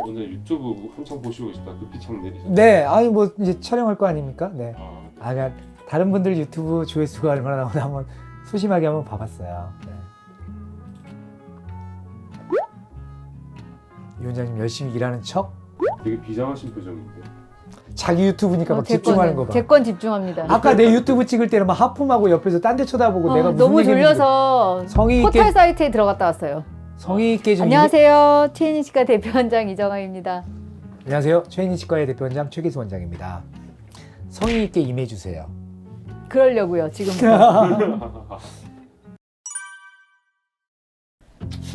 오늘 유튜브 한창 보시고 계시다 그 비창 내리셨어요? 네, 아니 뭐 이제 촬영할 거 아닙니까? 네. 아, 그러니까 다른 분들 유튜브 조회수가 얼마나 나오나 한번 소심하게 한번 봐봤어요. 네. 이 원장님 열심히 일하는 척? 되게 비장하신 표정인데. 자기 유튜브니까 막 집중하는 거 봐. 제 건 집중합니다. 아까 내 유튜브 찍을 때는 막 하품하고 옆에서 딴 데 쳐다보고 내가 무슨 너무 얘기했는지 졸려서 성의 있게 포털 사이트에 들어갔다 왔어요. 성의 있게 좀 안녕하세요. TNC과 대표원장 이정아입니다. 안녕하세요. 최인희 치과의 대표원장 최기수 원장입니다. 성의 있게 임해 주세요. 그러려고요. 지금.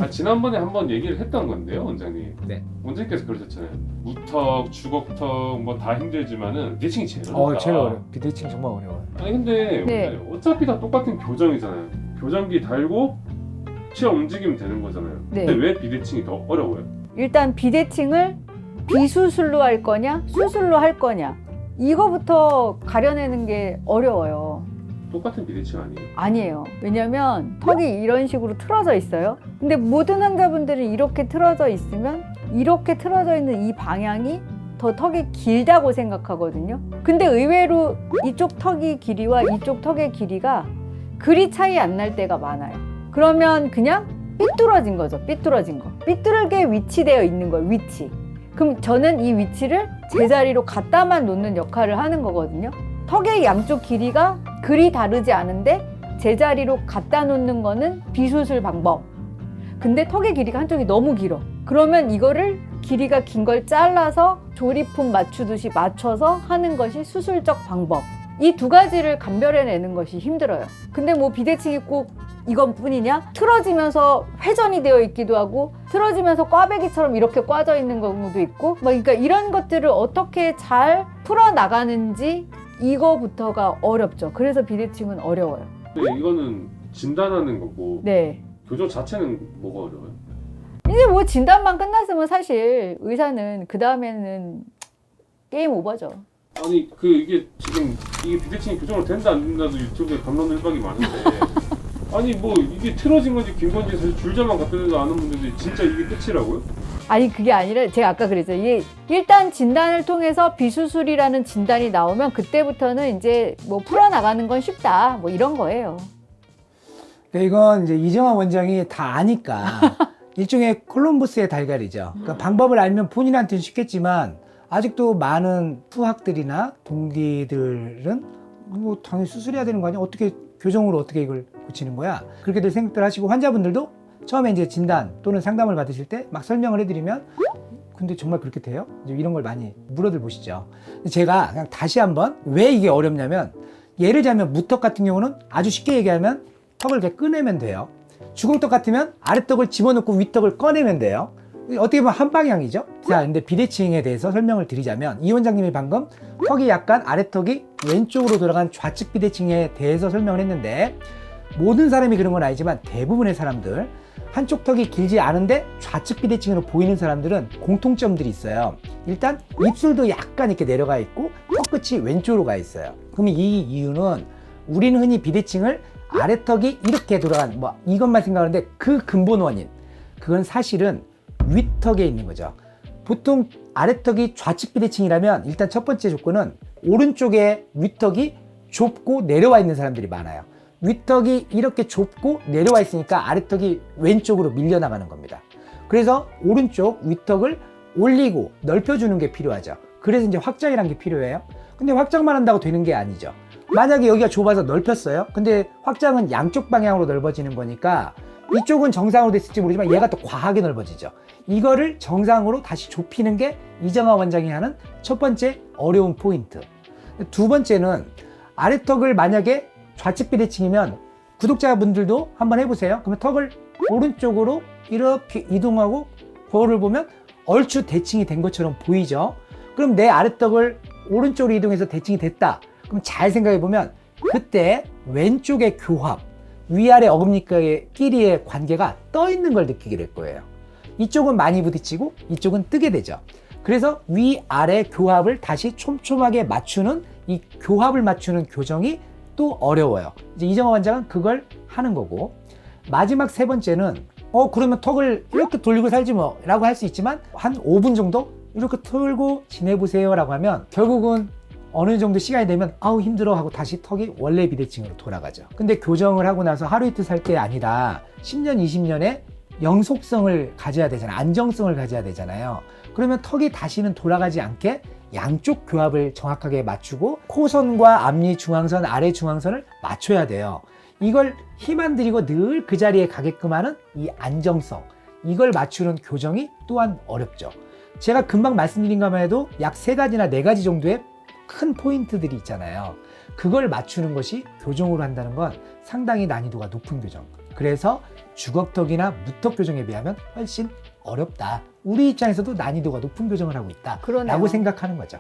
지난번에 한번 얘기를 했던 건데요, 원장님. 네. 원장님께서 그러셨잖아요. 무턱, 주걱턱 뭐 다 힘들지만은 비대칭이 제일 어렵다. 제일 어려워. 비대칭 정말 어려워요. 아니 근데 네. 원장님, 어차피 다 똑같은 교정이잖아요. 교정기 달고 치아 움직이면 되는 거잖아요. 네. 근데 왜 비대칭이 더 어려워요? 일단 비대칭을 비수술로 할 거냐, 수술로 할 거냐. 이거부터 가려내는 게 어려워요. 똑같은 비대칭 아니에요? 아니에요. 왜냐면 턱이 이런 식으로 틀어져 있어요. 근데 모든 환자분들이 이렇게 틀어져 있으면 이렇게 틀어져 있는 이 방향이 더 턱이 길다고 생각하거든요. 근데 의외로 이쪽 턱이 길이와 이쪽 턱의 길이가 그리 차이 안 날 때가 많아요. 그러면 그냥 삐뚤어진 거죠. 삐뚤어진 거. 삐뚤게 위치되어 있는 거예요. 위치. 그럼 저는 이 위치를 제자리로 갖다만 놓는 역할을 하는 거거든요. 턱의 양쪽 길이가 그리 다르지 않은데 제자리로 갖다 놓는 거는 비수술 방법. 근데 턱의 길이가 한쪽이 너무 길어. 그러면 이거를 길이가 긴 걸 잘라서 조리품 맞추듯이 맞춰서 하는 것이 수술적 방법. 이 두 가지를 감별해내는 것이 힘들어요. 근데 뭐 비대칭이 꼭 이것뿐이냐? 틀어지면서 회전이 되어 있기도 하고 틀어지면서 꽈배기처럼 이렇게 꽈져 있는 경우도 있고 그러니까 이런 것들을 어떻게 잘 풀어나가는지 이거부터가 어렵죠. 그래서 비대칭은 어려워요. 근데 이거는 진단하는 거고 네. 교정 자체는 뭐가 어려워요? 이제 뭐 진단만 끝났으면 사실 의사는 그 다음에는 게임 오버죠. 아니 이게 지금 이게 비대칭이 교정으로 된다 안 된다도 유튜브에 감론을박이 많은데 아니 뭐 이게 틀어진 건지 긴 건지 사실 줄자만 갖다 대도 아는 분들이 진짜 이게 끝이라고요? 아니 그게 아니라 제가 아까 그랬죠. 이게 일단 진단을 통해서 비수술이라는 진단이 나오면 그때부터는 이제 뭐 풀어나가는 건 쉽다 뭐 이런 거예요. 네, 이건 이제 이정아 원장이 다 아니까 일종의 콜럼버스의 달걀이죠. 그러니까 방법을 알면 본인한테는 쉽겠지만 아직도 많은 후학들이나 동기들은 뭐 당연히 수술해야 되는 거 아니야? 어떻게 교정으로 어떻게 이걸 고치는 거야? 그렇게들 생각들 하시고 환자분들도 처음에 이제 진단 또는 상담을 받으실 때 막 설명을 해드리면 근데 정말 그렇게 돼요? 이제 이런 걸 많이 물어들 보시죠. 제가 그냥 다시 한번 왜 이게 어렵냐면 예를 들자면 무턱 같은 경우는 아주 쉽게 얘기하면 턱을 이렇게 꺼내면 돼요. 주걱턱 같으면 아래턱을 집어넣고 윗턱을 꺼내면 돼요. 어떻게 보면 한 방향이죠. 자, 근데 비대칭에 대해서 설명을 드리자면 이 원장님이 방금 턱이 약간 아래턱이 왼쪽으로 돌아간 좌측 비대칭에 대해서 설명을 했는데 모든 사람이 그런 건 아니지만 대부분의 사람들 한쪽 턱이 길지 않은데 좌측 비대칭으로 보이는 사람들은 공통점들이 있어요. 일단 입술도 약간 이렇게 내려가 있고 턱 끝이 왼쪽으로 가 있어요. 그럼 이 이유는 우리는 흔히 비대칭을 아래턱이 이렇게 돌아간 뭐 이것만 생각하는데 그 근본 원인 그건 사실은 윗턱에 있는 거죠. 보통 아래턱이 좌측 비대칭이라면 일단 첫 번째 조건은 오른쪽에 윗턱이 좁고 내려와 있는 사람들이 많아요. 윗턱이 이렇게 좁고 내려와 있으니까 아래턱이 왼쪽으로 밀려나가는 겁니다. 그래서 오른쪽 윗턱을 올리고 넓혀주는 게 필요하죠. 그래서 이제 확장이라는 게 필요해요. 근데 확장만 한다고 되는 게 아니죠. 만약에 여기가 좁아서 넓혔어요. 근데 확장은 양쪽 방향으로 넓어지는 거니까 이쪽은 정상으로 됐을지 모르지만 얘가 또 과하게 넓어지죠. 이거를 정상으로 다시 좁히는 게 이정아 원장이 하는 첫 번째 어려운 포인트. 두 번째는 아래턱을 만약에 좌측 비대칭이면 구독자분들도 한번 해보세요. 그러면 턱을 오른쪽으로 이렇게 이동하고 거울을 보면 얼추 대칭이 된 것처럼 보이죠. 그럼 내 아래턱을 오른쪽으로 이동해서 대칭이 됐다. 그럼 잘 생각해보면 그때 왼쪽의 교합, 위아래 어금니끼리의 관계가 떠 있는 걸 느끼게 될 거예요. 이쪽은 많이 부딪히고 이쪽은 뜨게 되죠. 그래서 위아래 교합을 다시 촘촘하게 맞추는 이 교합을 맞추는 교정이 또 어려워요. 이제 이정아 원장은 그걸 하는 거고 마지막 세 번째는 그러면 턱을 이렇게 돌리고 살지 뭐 라고 할 수 있지만 한 5분 정도 이렇게 털고 지내보세요 라고 하면 결국은 어느 정도 시간이 되면 아우 힘들어 하고 다시 턱이 원래 비대칭으로 돌아가죠. 근데 교정을 하고 나서 하루 이틀 살 게 아니라 10년 20년의 영속성을 가져야 되잖아요. 안정성을 가져야 되잖아요. 그러면 턱이 다시는 돌아가지 않게 양쪽 교합을 정확하게 맞추고 코선과 앞니 중앙선, 아래 중앙선을 맞춰야 돼요. 이걸 힘 안 들이고 늘 그 자리에 가게끔 하는 이 안정성, 이걸 맞추는 교정이 또한 어렵죠. 제가 금방 말씀드린 것만 해도 약 3가지나 4가지 정도의 큰 포인트들이 있잖아요. 그걸 맞추는 것이 교정으로 한다는 건 상당히 난이도가 높은 교정. 그래서 주걱턱이나 무턱 교정에 비하면 훨씬 어렵다. 우리 입장에서도 난이도가 높은 교정을 하고 있다. 그러네요. 라고 생각하는 거죠.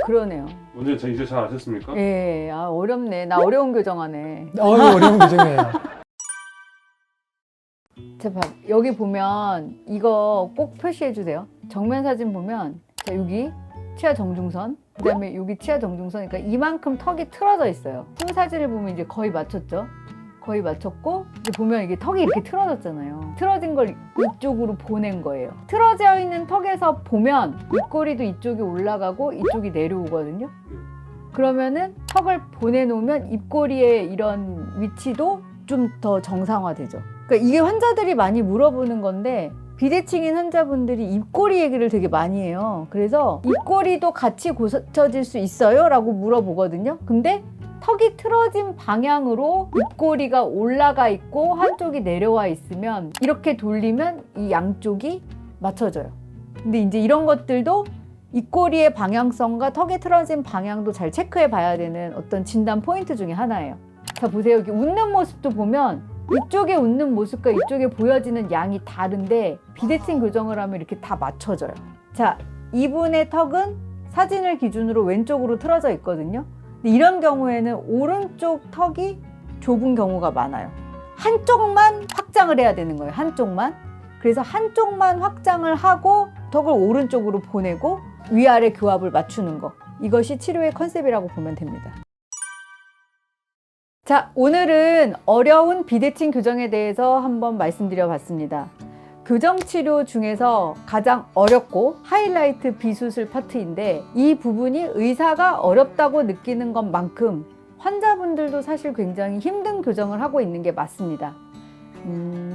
그러네요. 원장님 이제 잘 아셨습니까? 예, 어렵네. 나 어려운 교정하네. 어려운 교정이에요. 자, 여기 보면 이거 꼭 표시해 주세요. 정면 사진 보면 자, 여기 치아 정중선, 그다음에 여기 치아 정중선, 그러니까 이만큼 턱이 틀어져 있어요. 후 사진을 보면 이제 거의 맞췄죠. 거의 맞췄고 이제 보면 이게 턱이 이렇게 틀어졌잖아요. 틀어진 걸 이쪽으로 보낸 거예요. 틀어져 있는 턱에서 보면 입꼬리도 이쪽이 올라가고 이쪽이 내려오거든요. 그러면은 턱을 보내놓으면 입꼬리의 이런 위치도 좀 더 정상화되죠. 그러니까 이게 환자들이 많이 물어보는 건데 비대칭인 환자분들이 입꼬리 얘기를 되게 많이 해요. 그래서 입꼬리도 같이 고쳐질 수 있어요? 라고 물어보거든요. 근데 턱이 틀어진 방향으로 입꼬리가 올라가 있고 한쪽이 내려와 있으면 이렇게 돌리면 이 양쪽이 맞춰져요. 근데 이제 이런 것들도 입꼬리의 방향성과 턱이 틀어진 방향도 잘 체크해 봐야 되는 어떤 진단 포인트 중에 하나예요. 자, 보세요. 여기 웃는 모습도 보면 이쪽에 웃는 모습과 이쪽에 보여지는 양이 다른데 비대칭 교정을 하면 이렇게 다 맞춰져요. 자, 이분의 턱은 사진을 기준으로 왼쪽으로 틀어져 있거든요. 근데 이런 경우에는 오른쪽 턱이 좁은 경우가 많아요. 한쪽만 확장을 해야 되는 거예요. 한쪽만. 그래서 한쪽만 확장을 하고 턱을 오른쪽으로 보내고 위아래 교합을 맞추는 거. 이것이 치료의 컨셉이라고 보면 됩니다. 자, 오늘은 어려운 비대칭 교정에 대해서 한번 말씀드려 봤습니다. 교정 치료 중에서 가장 어렵고 하이라이트 비수술 파트인데 이 부분이 의사가 어렵다고 느끼는 것만큼 환자분들도 사실 굉장히 힘든 교정을 하고 있는 게 맞습니다.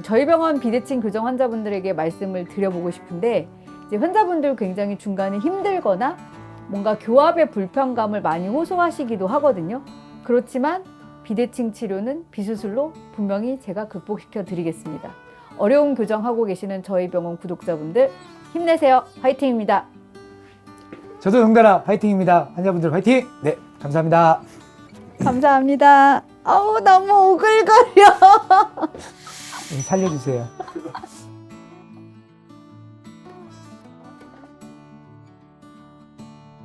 저희 병원 비대칭 교정 환자분들에게 말씀을 드려보고 싶은데 이제 환자분들 굉장히 중간에 힘들거나 뭔가 교합의 불편감을 많이 호소하시기도 하거든요. 그렇지만 비대칭 치료는 비수술로 분명히 제가 극복시켜 드리겠습니다. 어려운 교정하고 계시는 저희 병원 구독자분들 힘내세요. 화이팅입니다. 저도 덩달아 화이팅입니다. 환자분들 화이팅! 네, 감사합니다. 감사합니다. 아우, 너무 오글거려. 살려주세요.